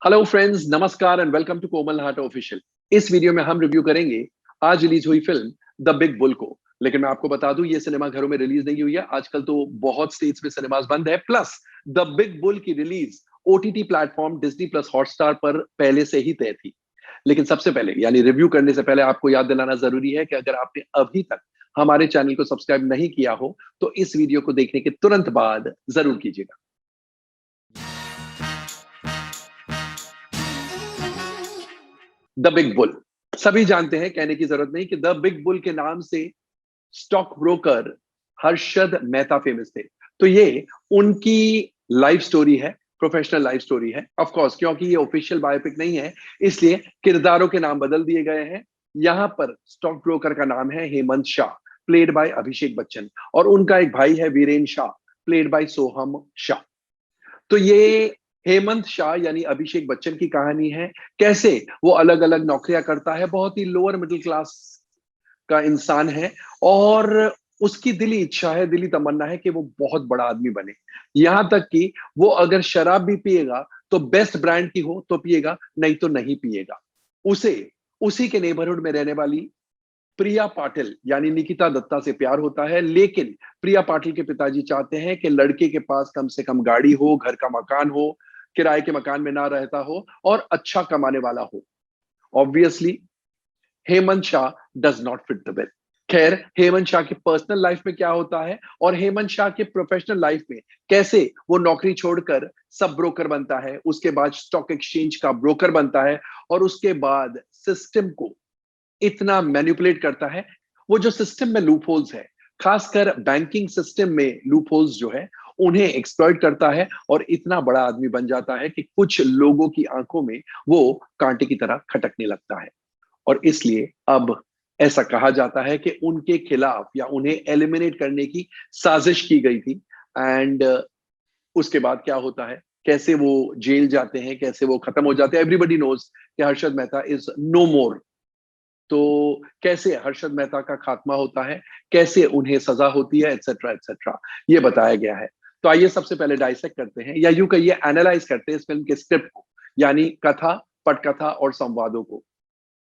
Hello friends, नमस्कार and welcome to Komal Nahta official. इस video में हम रिव्यू करेंगे आज रिलीज हुई फिल्म द बिग बुल को। लेकिन मैं आपको बता दूं, ये सिनेमा घरों में रिलीज नहीं हुई है। आजकल तो बहुत स्टेट्स में सिनेमास बंद है। प्लस द बिग बुल की release OTT platform Disney plus Hotstar पर पहले से ही तय थी। लेकिन सबसे पहले यानी रिव्यू करने से पहले आपको याद दिलाना जरूरी है कि अगर आपने अभी तक हमारे चैनल को सब्सक्राइब नहीं किया हो तो इस वीडियो को देखने के तुरंत बाद जरूर कीजिएगा। द बिग बुल सभी जानते हैं, कहने की जरूरत नहीं कि द बिग बुल के नाम से stock broker Harshad Mehta famous थे। तो ये उनकी लाइफ स्टोरी है, प्रोफेशनल लाइफ स्टोरी है। ऑफ कोर्स, क्योंकि ये ऑफिशियल बायोपिक नहीं है, इसलिए किरदारों के नाम बदल दिए गए हैं। यहां पर स्टॉक ब्रोकर का नाम है हेमंत शाह, प्लेड बाय अभिषेक बच्चन, और उनका एक भाई है वीरेन शाह, प्लेड बाय सोहम शाह। तो ये हेमंत शाह यानी अभिषेक बच्चन की कहानी है। कैसे वो अलग अलग नौकरियां करता है, बहुत ही लोअर मिडिल क्लास का इंसान है, और उसकी दिली इच्छा है, दिली तमन्ना है कि वो बहुत बड़ा आदमी बने। यहां तक कि वो अगर शराब भी पिएगा तो बेस्ट ब्रांड की हो तो पिएगा, नहीं तो नहीं पिएगा। उसे उसी के नेबरहुड में रहने वाली प्रिया पाटिल यानी निकिता दत्ता से प्यार होता है। लेकिन प्रिया पाटिल के पिताजी चाहते हैं कि लड़के के पास कम से कम गाड़ी हो, घर का मकान हो, किराए के मकान में ना रहता हो, और अच्छा कमाने वाला हो। Obviously Hemant Shah does not fit the bill. खैर, हेमंत शाह की पर्सनल लाइफ में क्या होता है और हेमंत शाह के प्रोफेशनल लाइफ में कैसे वो नौकरी छोड़कर सब ब्रोकर बनता है, उसके बाद स्टॉक एक्सचेंज का ब्रोकर बनता है, और उसके बाद सिस्टम को इतना मैनिपुलेट करता है। वो जो सिस्टम में लूप होल्स है, खासकर बैंकिंग सिस्टम में लूप होल्स जो है, उन्हें एक्सप्लॉइट करता है और इतना बड़ा आदमी बन जाता है कि कुछ लोगों की आंखों में वो कांटे की तरह खटकने लगता है। और इसलिए अब ऐसा कहा जाता है कि उनके खिलाफ या उन्हें एलिमिनेट करने की साजिश की गई थी। एंड उसके बाद क्या होता है, कैसे वो जेल जाते हैं, कैसे वो खत्म हो जाते हैं। एवरीबडी नोज कि हर्षद मेहता इज नो मोर। तो कैसे हर्षद मेहता का खात्मा होता है, कैसे उन्हें सजा होती है, एटसेट्रा एटसेट्रा, ये बताया गया है। तो आइए सबसे पहले डाइसेक्ट करते हैं, या यूं कहिए एनालाइज करते हैं इस फिल्म के स्क्रिप्ट को, यानी कथा, पटकथा और संवादों को।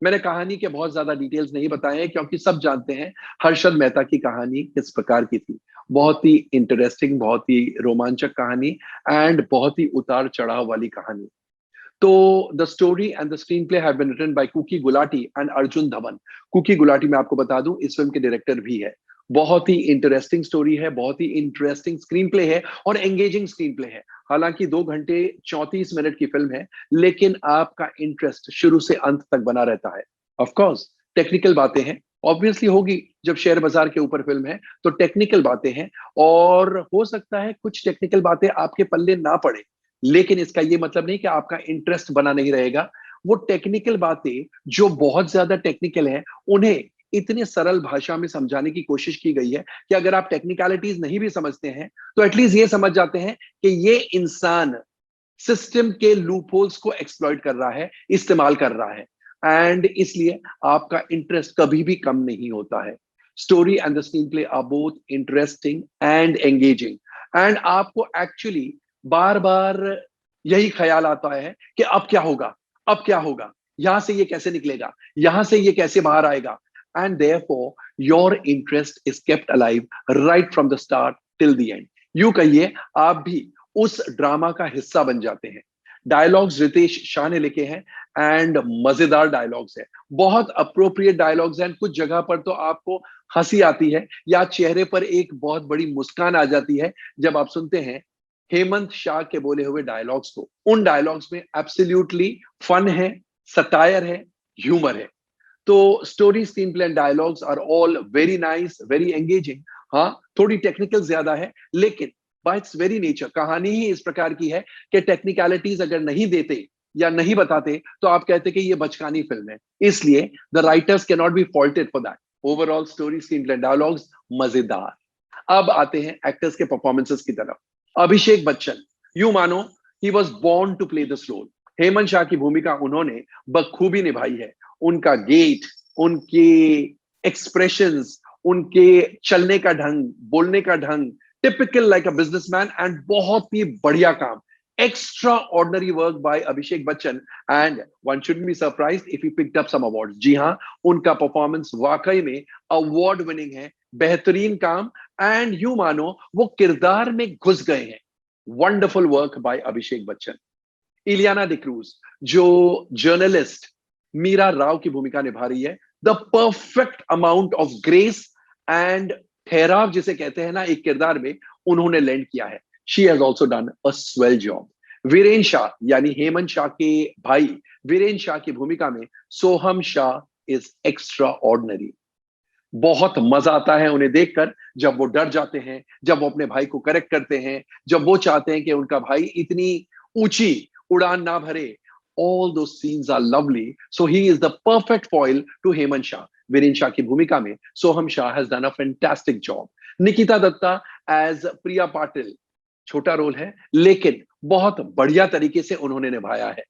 मैंने कहानी के बहुत ज्यादा डिटेल्स नहीं बताए हैं, क्योंकि सब जानते हैं हर्षद मेहता की कहानी किस प्रकार की थी। बहुत ही इंटरेस्टिंग, बहुत ही रोमांचक कहानी, एंड बहुत ही उतार चढ़ाव वाली कहानी। तो the story and the screenplay have been written by Kookie Gulati and Arjun Dhawan. Kookie Gulati, मैं आपको बता दूं, इस फिल्म के डायरेक्टर भी है। बहुत ही इंटरेस्टिंग स्टोरी है, बहुत ही इंटरेस्टिंग स्क्रीन प्ले है, और एंगेजिंग स्क्रीन प्ले है। हालांकि 2 घंटे 34 मिनट की फिल्म है, लेकिन आपका इंटरेस्ट शुरू से अंत तक बना रहता है। ऑफ कोर्स टेक्निकल बातें हैं, ऑब्वियसली होगी, जब शेयर बाजार के ऊपर फिल्म है तो टेक्निकल बातें हैं, और हो सकता है कुछ टेक्निकल बातें आपके पल्ले ना पड़े। लेकिन इसका ये मतलब नहीं कि आपका इंटरेस्ट बना नहीं रहेगा। वो टेक्निकल बातें जो बहुत ज्यादा टेक्निकल है, उन्हें इतने सरल भाषा में समझाने की कोशिश की गई है कि अगर आप टेक्निकलिटीज नहीं भी समझते हैं तो एटलीस्ट ये समझ जाते हैं कि ये इंसान सिस्टम के लूपहोल्स को एक्सप्लॉइट कर रहा है, इस्तेमाल कर रहा है। एंड इसलिए आपका इंटरेस्ट कभी भी कम नहीं होता है। Story and the screenplay are both interesting and engaging, and आपको एक्चुअली बार बार यही ख्याल आता है कि अब क्या होगा, अब क्या होगा, यहां से ये कैसे निकलेगा, यहां से ये कैसे बाहर आएगा। And therefore your interest is kept alive right from the start till the end. यूं कहिए, आप भी उस ड्रामा का हिस्सा बन जाते हैं। डायलॉग्स रितेश शाह ने लिखे हैं, एंड मजेदार डायलॉग्स है, बहुत अप्रोप्रिएट डायलॉग्स हैं। कुछ जगह पर तो आपको हंसी आती है या चेहरे पर एक बहुत बड़ी मुस्कान आ जाती है जब आप सुनते हैं हेमंत शाह के बोले हुए डायलॉग्स को। उन डायलॉग्स में एब्सोल्युटली फन है, सटायर है, ह्यूमर है। तो story, screenplay and dialogues are all very nice, very engaging. हाँ, थोड़ी टेक्निकल ज्यादा है, लेकिन बाय इट्स वेरी नेचर कहानी ही इस प्रकार की है कि टेक्निकलिटीज अगर नहीं देते या नहीं बताते तो आप कहते कि ये बचकानी फिल्म है। इसलिए the writers can not be faulted for that. Overall story, screen play, dialogues मजेदार। अब आते हैं एक्टर्स के परफॉर्मेंसेस की तरफ। अभिषेक बच्चन, यू मानो he was born to play this role. Hemant Shah की भूमिका उन्होंने बखूबी निभाई है। उनका गेट, उनके एक्सप्रेशंस, उनके चलने का ढंग, बोलने का ढंग, typical like a businessman, and बहुत ही बढ़िया काम, extraordinary work by Abhishek Bachchan, and one shouldn't be surprised if he picked up some awards. जी हाँ, उनका परफॉर्मेंस वाकई में अवार्ड विनिंग है, बेहतरीन काम, एंड यूं मानो वो किरदार में घुस गए हैं. Wonderful work bye Abhishek Bachchan. Ileana D'Cruz जो जर्नलिस्ट मीरा राव की भूमिका निभा रही है, the perfect amount of grace and ठहराव जिसे कहते हैं ना एक किरदार में, उन्होंने लैंड किया है. She has also done a swell job. Viren Shah यानी हेमंत शाह के भाई वीरेन शाह की भूमिका में सोहम शाह इज एक्स्ट्रा ऑर्डिनरी. बहुत मजा आता है उन्हें देखकर, जब वो डर जाते हैं, जब वो अपने भाई को करेक्ट करते हैं, जब वो चाहते हैं कि उनका भाई इतनी ऊंची उड़ान ना भरे. All those scenes are lovely. So he is the perfect foil to Hemant Shah. Viren Shah की भूमिका में सोहम Shah has done a fantastic job. Nikita Dutta as प्रिया पाटिल, छोटा रोल है लेकिन बहुत बढ़िया तरीके से उन्होंने निभाया है.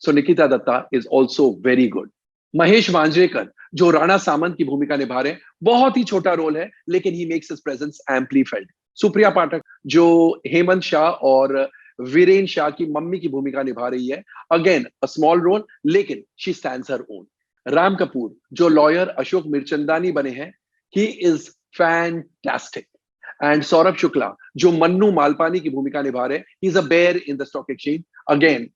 So Nikita Dutta is also very good. Mahesh Manjrekar जो राणा सामंत की भूमिका निभा रहे हैं, बहुत ही छोटा रोल है लेकिन he makes his presence amply felt. Supriya Pathak जो हेमंत शाह और वीरेन शाह की मम्मी की भूमिका निभा रही है, अगेन अ स्मॉल रोल लेकिन she stands her own. Ram Kapoor जो लॉयर अशोक मिर्चंदानी बने हैं, he is fantastic. And Saurabh Shukla जो मन्नू मालपानी की भूमिका निभा रहे हैं, he is a bear in the stock exchange. Again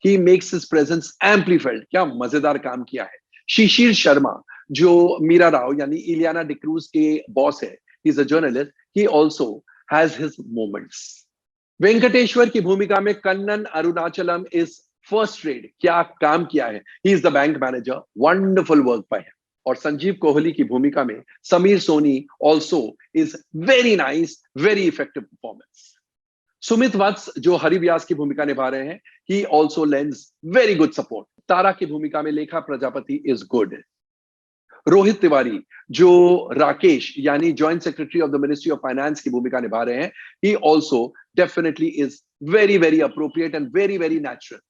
he makes his presence amply felt. क्या मजेदार काम किया है. शिशिर शर्मा जो मीरा राव यानी इलियाना डिक्रूज के बॉस है, he is a journalist, he also has his moments. Venkateshwar की भूमिका में Kannan Arunachalam is first rate. क्या काम किया है. He is the bank manager. Wonderful work by him. और संजीव कोहली की भूमिका में Sameer Soni also is very nice, very effective performance. Sumit Vats जो हरि व्यास की भूमिका निभा रहे हैं, he also lends very good support. Tara की भूमिका में लेखा प्रजापति इज गुड. रोहित तिवारी जो राकेश यानी joint secretary of the ministry of finance की भूमिका निभा रहे हैं, he also definitely is very very appropriate and very very natural.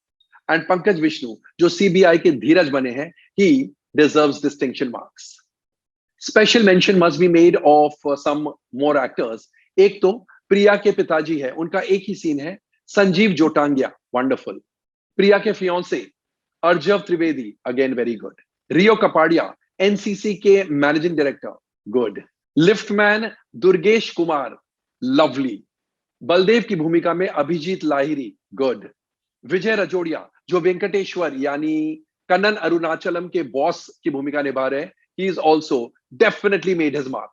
And Pankaj Vishnu जो सीबीआई के धीरज बने हैं, he deserves distinction marks. Special mention must be made of some more actors. एक तो प्रिया के पिताजी है, उनका एक ही सीन है, संजीव जोटांगिया, वंडरफुल. प्रिया के fiance Aarjav Trivedi, again very good. Rio Kapadia NCC के managing director, good. Liftman Durgesh Kumar, lovely. Baldev की भूमिका में अभिजीत लाहिरी, गुड. विजय रजोड़िया जो वेंकटेश्वर यानी कन्नन अरुणाचलम के बॉस की भूमिका निभा रहे हैं, he is also definitely made his mark.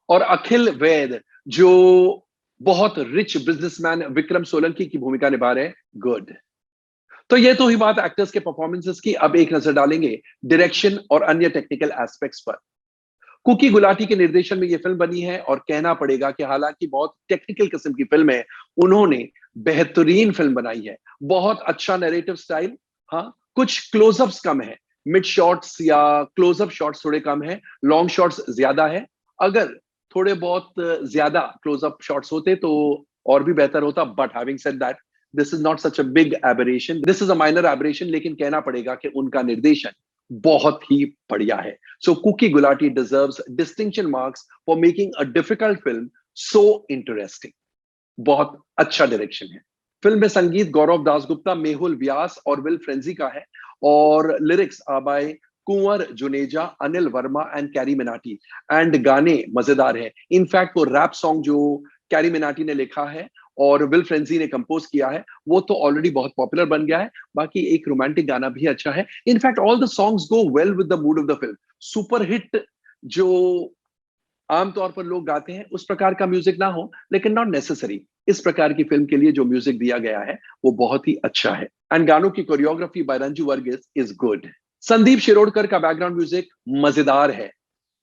और अखिल वैद जो बहुत रिच बिजनेसमैन विक्रम सोलंकी की भूमिका निभा रहे हैं, गुड. तो ये तो ही बात एक्टर्स के परफॉर्मेंसेस की. अब एक नजर डालेंगे डायरेक्शन और अन्य टेक्निकल एस्पेक्ट्स पर. कुकी गुलाटी के निर्देशन में यह फिल्म बनी है और कहना पड़ेगा कि हालांकि बहुत टेक्निकल किस्म की फिल्म है, उन्होंने बेहतरीन फिल्म बनाई है. बहुत अच्छा नैरेटिव स्टाइल. हाँ, कुछ क्लोजअप्स कम है, मिड शॉट्स या क्लोजअप शॉट्स थोड़े कम है, लॉन्ग शॉट्स ज्यादा है. अगर थोड़े बहुत ज्यादा क्लोजअप शॉट्स होते तो और भी बेहतर होता. But having said that, this is not such a big aberration, this is a minor aberration. लेकिन कहना पड़ेगा कि उनका निर्देशन बहुत ही बढ़िया है. So Kookie Gulati deserves distinction marks for making a difficult film so interesting. बहुत अच्छा डायरेक्शन है. फिल्म में संगीत गौरव दासगुप्ता, मेहुल व्यास और विल फ्रेंजी का है, और lyrics by Kunwar Juneja, Anil Verma and carry Minati. And गाने मजेदार है. इनफैक्ट वो रैप सॉन्ग जो कैरी मिनाटी ने लिखा है और विल फ्रेंजी ने कंपोज किया है, वो तो ऑलरेडी बहुत पॉपुलर बन गया है. बाकी एक रोमांटिक गाना भी अच्छा है. In fact all the songs go well with the mood off the film. Super hit जो आमतौर पर लोग गाते हैं उस प्रकार का म्यूजिक ना हो, लेकिन नॉट नेसेसरी. इस प्रकार की फिल्म के लिए जो म्यूजिक दिया गया है वो बहुत ही अच्छा है. एंड गानों की choreography by Ranju Varghese is good. Sandeep Shirodkar का बैकग्राउंड म्यूजिक मजेदार है.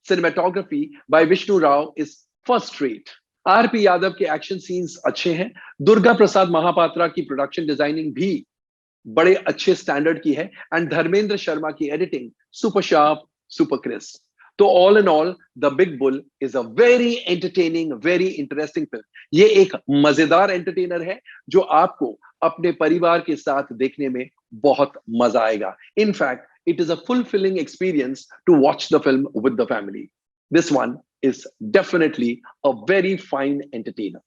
Cinematography by Vishnu Rao is first rate. RP Yadav के एक्शन सीन्स अच्छे हैं. दुर्गा प्रसाद महापात्रा की प्रोडक्शन डिजाइनिंग भी बड़े अच्छे स्टैंडर्ड की है. एंड धर्मेंद्र शर्मा की editing super sharp, super crisp. तो all in all the Big Bull is a very entertaining, very interesting film. ये एक मजेदार एंटरटेनर है जो आपको अपने परिवार के साथ देखने में बहुत मजा आएगा. In fact it is a fulfilling experience to watch the film with the family. This one is definitely a very fine entertainer.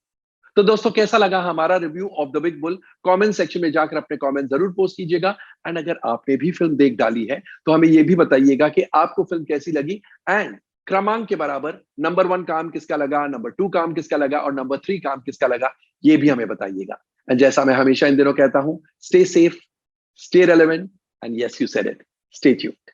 तो दोस्तों कैसा लगा हमारा review of the Big bull? Comment section में जाकर अपने कमेंट जरूर पोस्ट कीजिएगा। एंड अगर आपने भी फिल्म देख डाली है तो हमें यह भी बताइएगा कि आपको फिल्म कैसी लगी। एंड क्रमांक के बराबर नंबर 1 काम किसका लगा, नंबर 2 काम किसका लगा और नंबर 3 काम किसका लगा, ये भी हमें बताइएगा। एंड जैसा मैं हमेशा इन दिनों कहता हूं, stay safe, stay relevant and yes you said it, stay tuned.